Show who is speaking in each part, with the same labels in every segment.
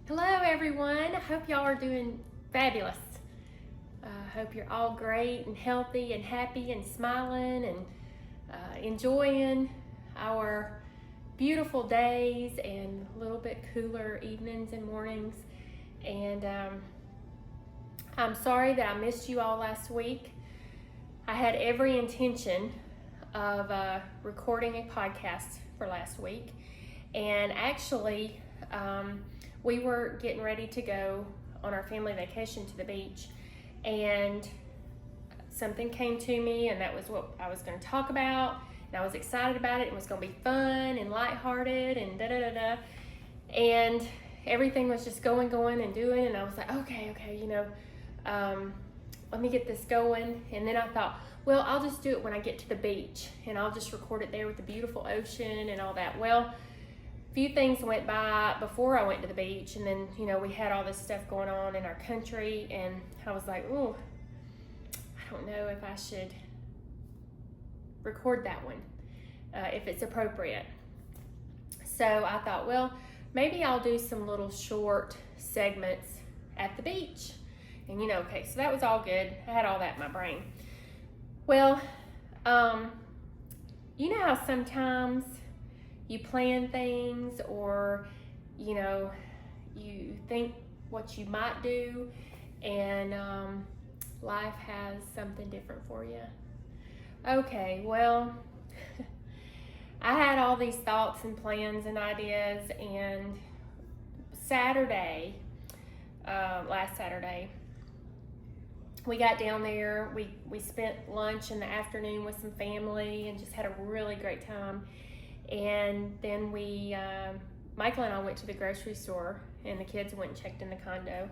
Speaker 1: Hello everyone, I hope y'all are doing fabulous. I hope you're all great and healthy and happy and smiling and enjoying our beautiful days and a little bit cooler evenings and mornings. And I'm sorry that I missed you all last week. I had every intention of recording a podcast for last week, and actually we were getting ready to go on our family vacation to the beach, and something came to me, and that was what I was going to talk about. And I was excited about it. It was going to be fun and lighthearted and da-da-da-da. And everything was just going and doing. And I was like, okay, let me get this going. And then I thought, well, I'll just do it when I get to the beach, and I'll just record it there with the beautiful ocean and all that. Well, a few things went by before I went to the beach, and then, we had all this stuff going on in our country, and I was like, oh, I don't know if I should record that one, if it's appropriate. So I thought, well, maybe I'll do some little short segments at the beach. And okay, so that was all good. I had all that in my brain. Well, you know how sometimes you plan things, or you think what you might do, and life has something different for you. Okay, well, I had all these thoughts and plans and ideas, and last Saturday, we got down there. We spent lunch in the afternoon with some family and just had a really great time. And then Michael and I went to the grocery store, and the kids went and checked in the condo.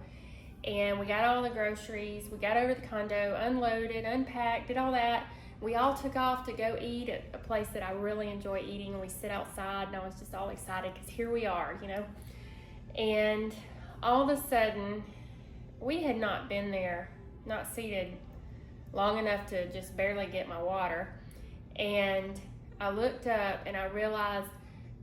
Speaker 1: And we got all the groceries. We got over to the condo, unloaded, unpacked, did all that. We all took off to go eat at a place that I really enjoy eating. And we sit outside, and I was just all excited because here we are, And all of a sudden, we had not been there, not seated long enough to just barely get my water. And I looked up and I realized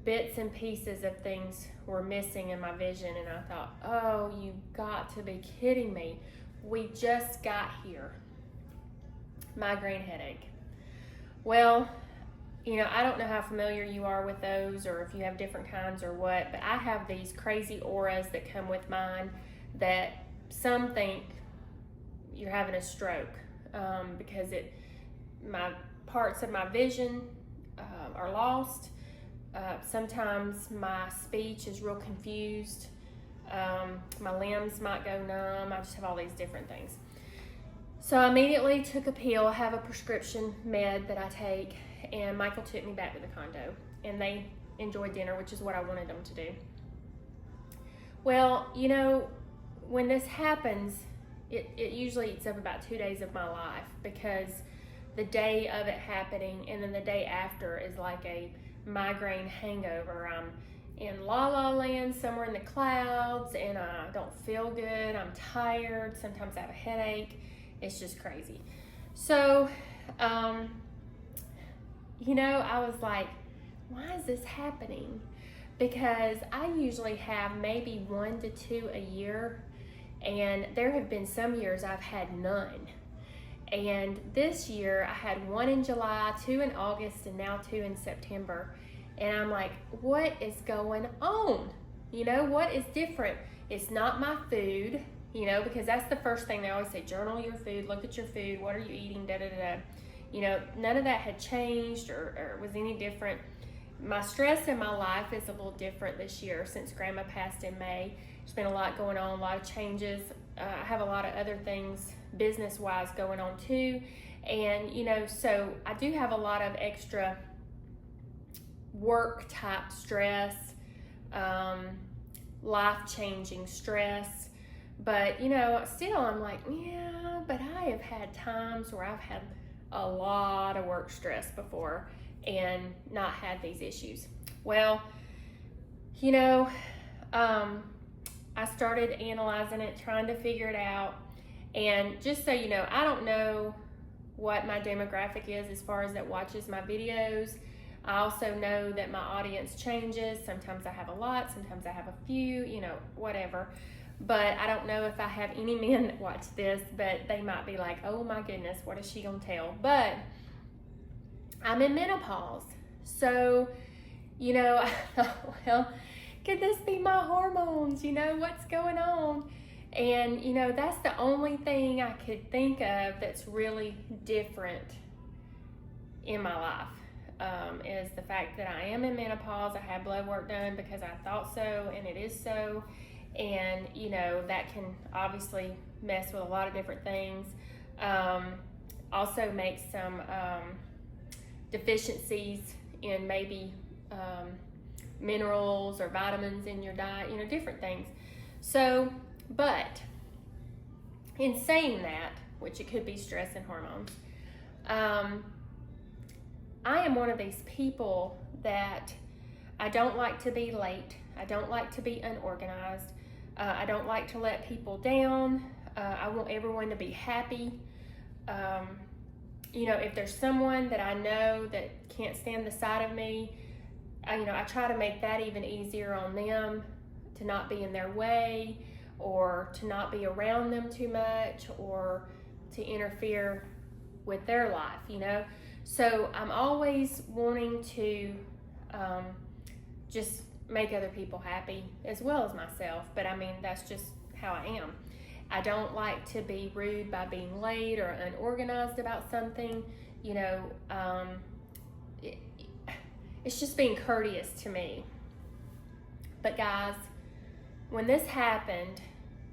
Speaker 1: bits and pieces of things were missing in my vision, and I thought, oh, you got to be kidding me. We just got here. Migraine headache. Well, I don't know how familiar you are with those, or if you have different kinds or what, but I have these crazy auras that come with mine that some think you're having a stroke, because my parts of my vision are lost. Sometimes my speech is real confused. My limbs might go numb. I just have all these different things. So I immediately took a pill. I have a prescription med that I take, and Michael took me back to the condo, and they enjoyed dinner, which is what I wanted them to do. Well, when this happens, it usually eats up about 2 days of my life, because the day of it happening and then the day after is like a migraine hangover. I'm in la la land, somewhere in the clouds, and I don't feel good. I'm tired. Sometimes I have a headache. It's just crazy. So, I was like, why is this happening? Because I usually have maybe 1 to 2 a year, and there have been some years I've had none. And this year I had 1 in July, 2 in August, and now 2 in September. And I'm like, what is going on? What is different? It's not my food, because that's the first thing they always say: journal your food, look at your food, what are you eating, da-da-da-da. None of that had changed or was any different. My stress in my life is a little different this year since Grandma passed in May. There's been a lot going on, a lot of changes. I have a lot of other things business-wise going on too. And, so I do have a lot of extra work-type stress, life-changing stress. But, still I'm like, yeah, but I have had times where I've had a lot of work stress before and not had these issues. Well, I started analyzing it, trying to figure it out. And just so you know, I don't know what my demographic is as far as that watches my videos. I also know that my audience changes. Sometimes I have a lot, sometimes I have a few, whatever. But I don't know if I have any men that watch this, but they might be like, oh my goodness, what is she gonna tell? But I'm in menopause. So, I thought, well, could this be my hormones? What's going on? And, that's the only thing I could think of that's really different in my life, is the fact that I am in menopause. I had blood work done because I thought so, and it is so. And, that can obviously mess with a lot of different things. Also make some deficiencies in maybe minerals or vitamins in your diet, different things. So, but in saying that, which it could be stress and hormones, I am one of these people that I don't like to be late. I don't like to be unorganized. I don't like to let people down. I want everyone to be happy. If there's someone that I know that can't stand the sight of me, I try to make that even easier on them, to not be in their way, or to not be around them too much, or to interfere with their life, So I'm always wanting to just make other people happy as well as myself. But that's just how I am. I don't like to be rude by being late or unorganized about something. It's just being courteous to me. But guys, when this happened,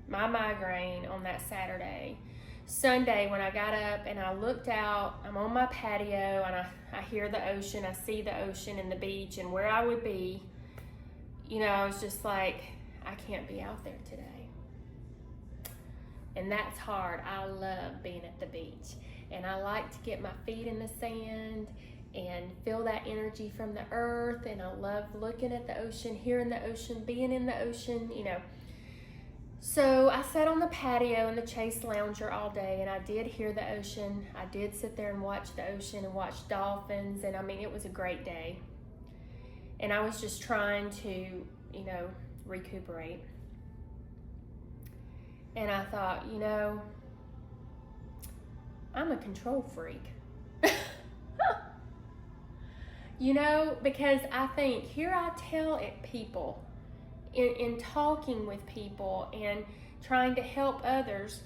Speaker 1: my migraine on that Sunday when I got up and I looked out, I'm on my patio and I hear the ocean, I see the ocean and the beach and where I would be, I was just like, I can't be out there today. And that's hard. I love being at the beach, and I like to get my feet in the sand and feel that energy from the earth, and I love looking at the ocean, hearing the ocean, being in the ocean, So I sat on the patio in the Chase Lounger all day, and I did hear the ocean. I did sit there and watch the ocean and watch dolphins, and it was a great day. And I was just trying to, recuperate. And I thought, I'm a control freak. Because I think, here I tell it people, in talking with people and trying to help others,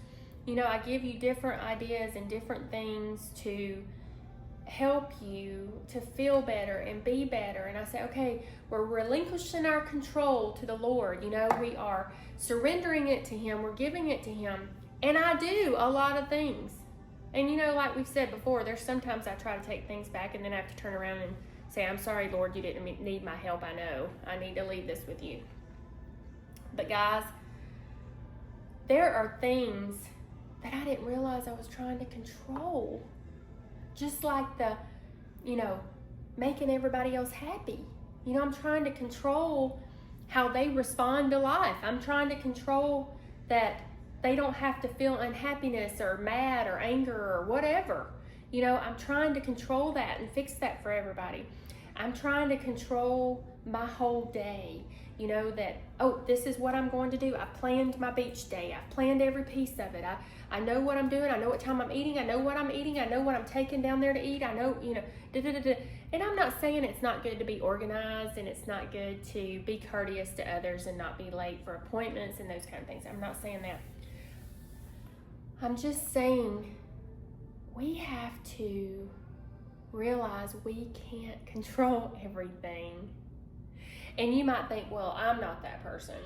Speaker 1: I give you different ideas and different things to help you to feel better and be better. And I say, okay, we're relinquishing our control to the Lord. We are surrendering it to Him. We're giving it to Him. And I do a lot of things. And like we've said before, there's sometimes I try to take things back and then I have to turn around and say, I'm sorry, Lord, you didn't need my help. I know. I need to leave this with you. But guys, there are things that I didn't realize I was trying to control. Just like the, making everybody else happy. I'm trying to control how they respond to life. I'm trying to control that they don't have to feel unhappiness or mad or anger or whatever. I'm trying to control that and fix that for everybody. I'm trying to control my whole day. That, this is what I'm going to do. I planned my beach day. I planned every piece of it. I know what I'm doing. I know what time I'm eating. I know what I'm eating. I know what I'm taking down there to eat. I know, And I'm not saying it's not good to be organized and it's not good to be courteous to others and not be late for appointments and those kind of things. I'm not saying that. I'm just saying we have to realize we can't control everything. And you might think, well, I'm not that person.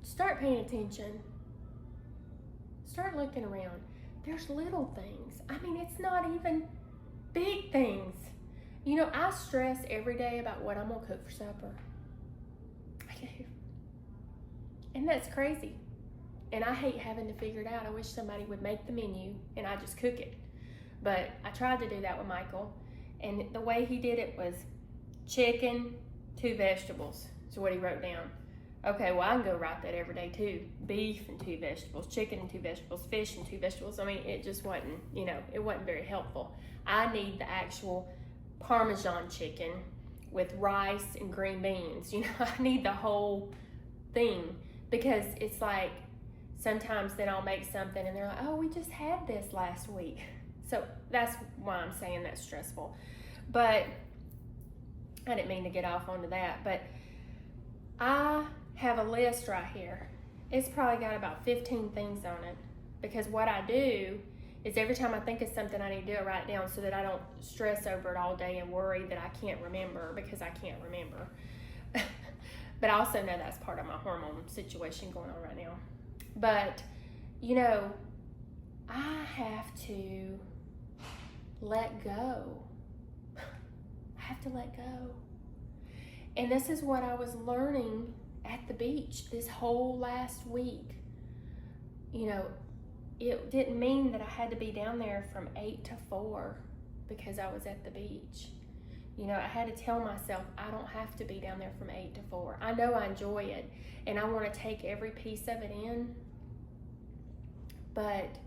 Speaker 1: Start paying attention. Start looking around. There's little things. It's not even big things. I stress every day about what I'm going to cook for supper. I do. And that's crazy. And I hate having to figure it out. I wish somebody would make the menu and I just cook it. But I tried to do that with Michael. And the way he did it was chicken, 2 vegetables. So what he wrote down. Okay, well, I can go write that every day too. Beef and 2 vegetables, chicken and 2 vegetables, fish and 2 vegetables. It just wasn't, it wasn't very helpful. I need the actual Parmesan chicken with rice and green beans. You know, I need the whole thing, because it's like sometimes then I'll make something and they're like, oh, we just had this last week. So that's why I'm saying that's stressful. But I didn't mean to get off onto that, but I have a list right here. It's probably got about 15 things on it, because what I do is every time I think of something, I need to do it right down so that I don't stress over it all day and worry that I can't remember, because I can't remember. But I also know that's part of my hormone situation going on right now. But, you know, I have to let go. I have to let go. And this is what I was learning at the beach this whole last week. You know, it didn't mean that I had to be down there from 8 to 4 because I was at the beach. You know, I had to tell myself I don't have to be down there from 8 to 4. I know I enjoy it and I want to take every piece of it in, but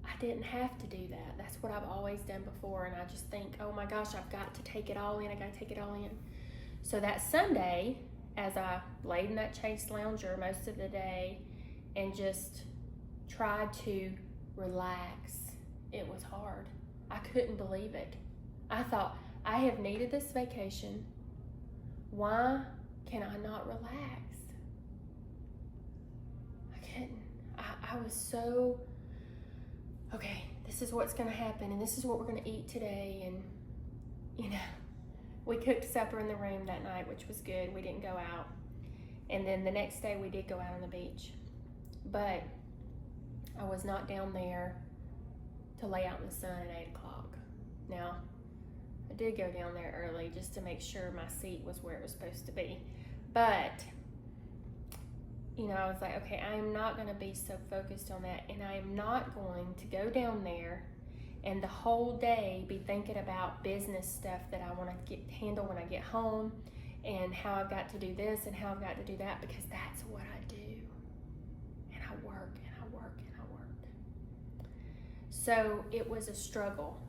Speaker 1: I didn't have to do that. That's what I've always done before, and I just think, oh my gosh, I've got to take it all in. I got to take it all in. So that Sunday, as I laid in that Chase Lounger most of the day and just tried to relax, it was hard. I couldn't believe it. I thought, I have needed this vacation. Why can I not relax? I couldn't. I was so, okay, this is what's going to happen, and this is what we're going to eat today. And, you know, we cooked supper in the room that night, which was good. We didn't go out. And then the next day we did go out on the beach. But I was not down there to lay out in the sun at 8 o'clock. Now, I did go down there early just to make sure my seat was where it was supposed to be. But, you know, I was like, okay, I am not going to be so focused on that, and I am not going to go down there and the whole day be thinking about business stuff that I want to handle when I get home, and how I've got to do this and how I've got to do that, because that's what I do. And I work and I work and I work. So it was a struggle.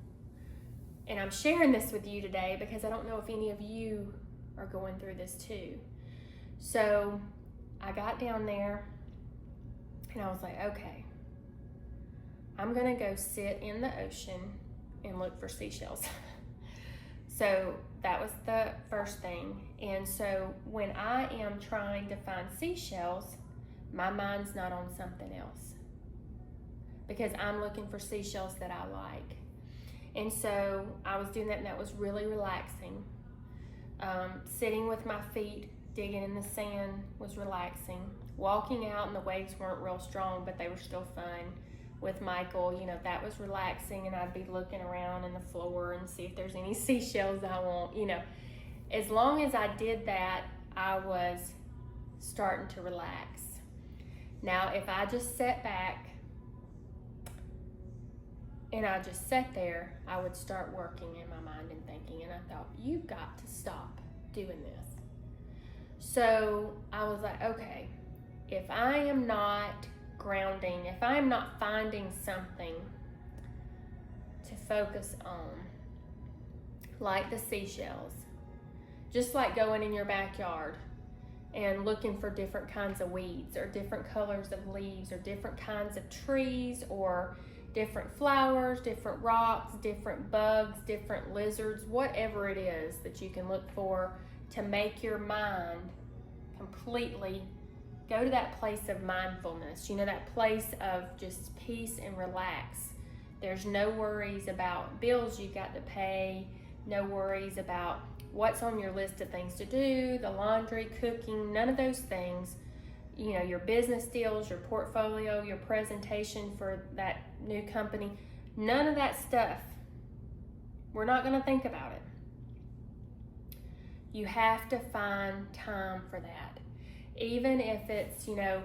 Speaker 1: And I'm sharing this with you today because I don't know if any of you are going through this too. So I got down there and I was like, okay, I'm gonna go sit in the ocean and look for seashells. So that was the first thing. And so when I am trying to find seashells, my mind's not on something else, because I'm looking for seashells that I like. And so I was doing that, and that was really relaxing. Sitting with my feet, digging in the sand was relaxing. Walking out, and the waves weren't real strong, but they were still fun. With Michael, you know, that was relaxing, and I'd be looking around in the floor and see if there's any seashells I want, you know. As long as I did that, I was starting to relax. Now, if I just sat back and I just sat there, I would start working in my mind and thinking, and I thought, you've got to stop doing this. So I was like, okay, if I am not grounding, if I am not finding something to focus on, like the seashells, just like going in your backyard and looking for different kinds of weeds or different colors of leaves or different kinds of trees or different flowers, different rocks, different bugs, different lizards, whatever it is that you can look for to make your mind completely go to that place of mindfulness, you know, that place of just peace and relax. There's no worries about bills you got to pay, no worries about what's on your list of things to do, the laundry, cooking, none of those things. You know, your business deals, your portfolio, your presentation for that new company, none of that stuff. We're not going to think about it. You have to find time for that. Even if it's, you know,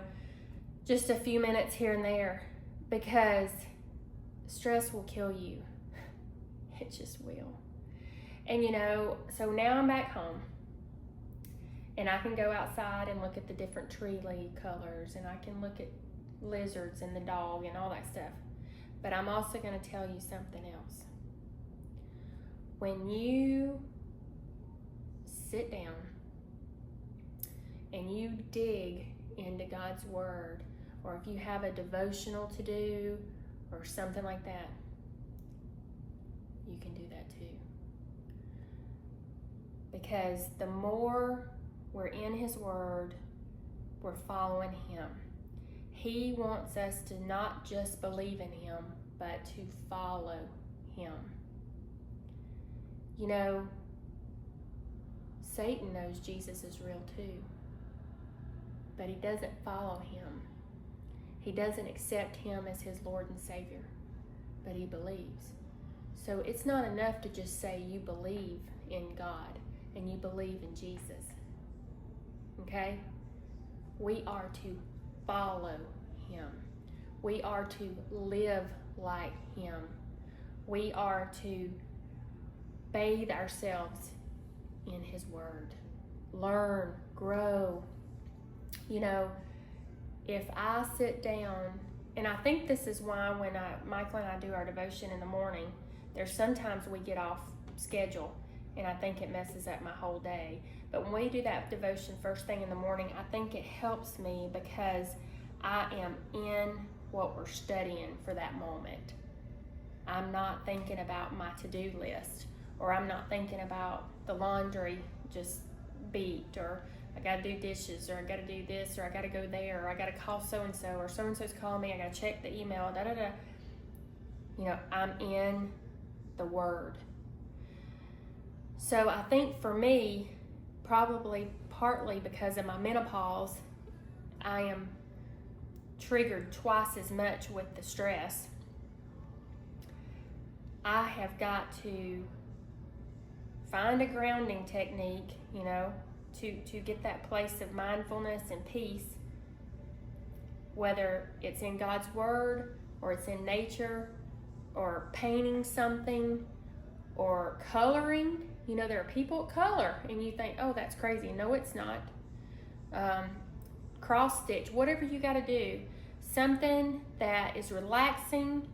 Speaker 1: just a few minutes here and there, because stress will kill you. It just will. And, you know, so now I'm back home. And I can go outside and look at the different tree leaf colors, and I can look at lizards and the dog and all that stuff. But I'm also going to tell you something else. when you sit down and you dig into God's Word, or if you have a devotional to do or something like that, you can do that too. Because the more we're in His Word, we're following Him. He wants us to not just believe in Him, but to follow Him. You know, Satan knows Jesus is real too, but he doesn't follow Him. He doesn't accept Him as his Lord and Savior, but he believes. So it's not enough to just say you believe in God and you believe in Jesus. Okay? We are to follow Him. We are to live like Him. We are to bathe ourselves in His Word. Learn, grow. You know, if I sit down, and I think this is why when Michael and I do our devotion in the morning, there's sometimes we get off schedule, and I think it messes up my whole day. But when we do that devotion first thing in the morning, I think it helps me because I am in what we're studying for that moment. I'm not thinking about my to-do list, or I'm not thinking about the laundry just beat, or I gotta do dishes, or I gotta do this, or I gotta go there, or I gotta call so-and-so, or so-and-so's calling me, I gotta check the email, da-da-da. You know, I'm in the Word. So I think for me, probably partly because of my menopause, I am triggered twice as much with the stress. I have got to find a grounding technique, you know, to get that place of mindfulness and peace, whether it's in God's Word, or it's in nature, or painting something, or coloring. You know, there are people that color, and you think, oh, that's crazy. No, it's not. Cross stitch, whatever you got to do. Something that is relaxing,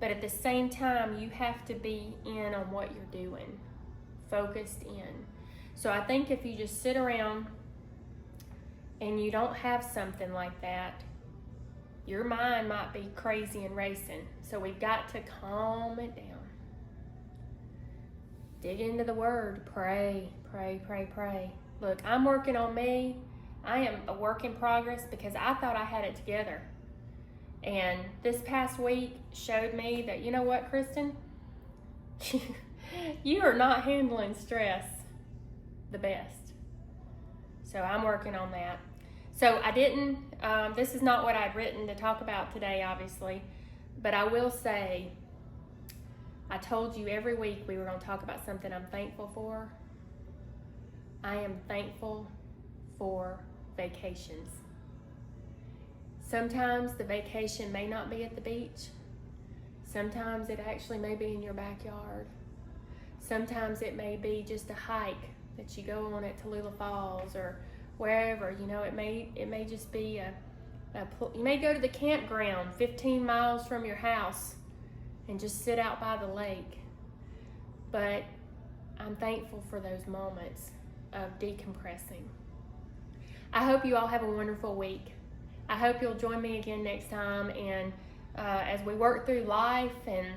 Speaker 1: but at the same time, you have to be in on what you're doing, focused in. So I think if you just sit around and you don't have something like that, your mind might be crazy and racing. So we've got to calm it down. Dig into the Word, pray, pray, pray, pray. Look, I'm working on me. I am a work in progress because I thought I had it together. And this past week showed me that, you know what, Kristin? You are not handling stress the best. So I'm working on that. So I didn't, this is not what I'd written to talk about today, obviously, but I will say, I told you every week we were going to talk about something I'm thankful for. I am thankful for vacations. Sometimes the vacation may not be at the beach. Sometimes it actually may be in your backyard. Sometimes it may be just a hike that you go on at Tallulah Falls or wherever. You know, it may just be you may go to the campground 15 miles from your house and just sit out by the lake. But I'm thankful for those moments of decompressing. I hope you all have a wonderful week. I hope you'll join me again next time, and as we work through life and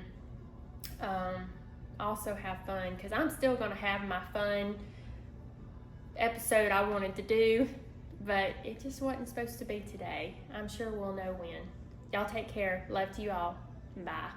Speaker 1: also have fun, because I'm still going to have my fun episode I wanted to do, but it just wasn't supposed to be today. I'm sure we'll know when. Y'all take care. Love to you all. Bye.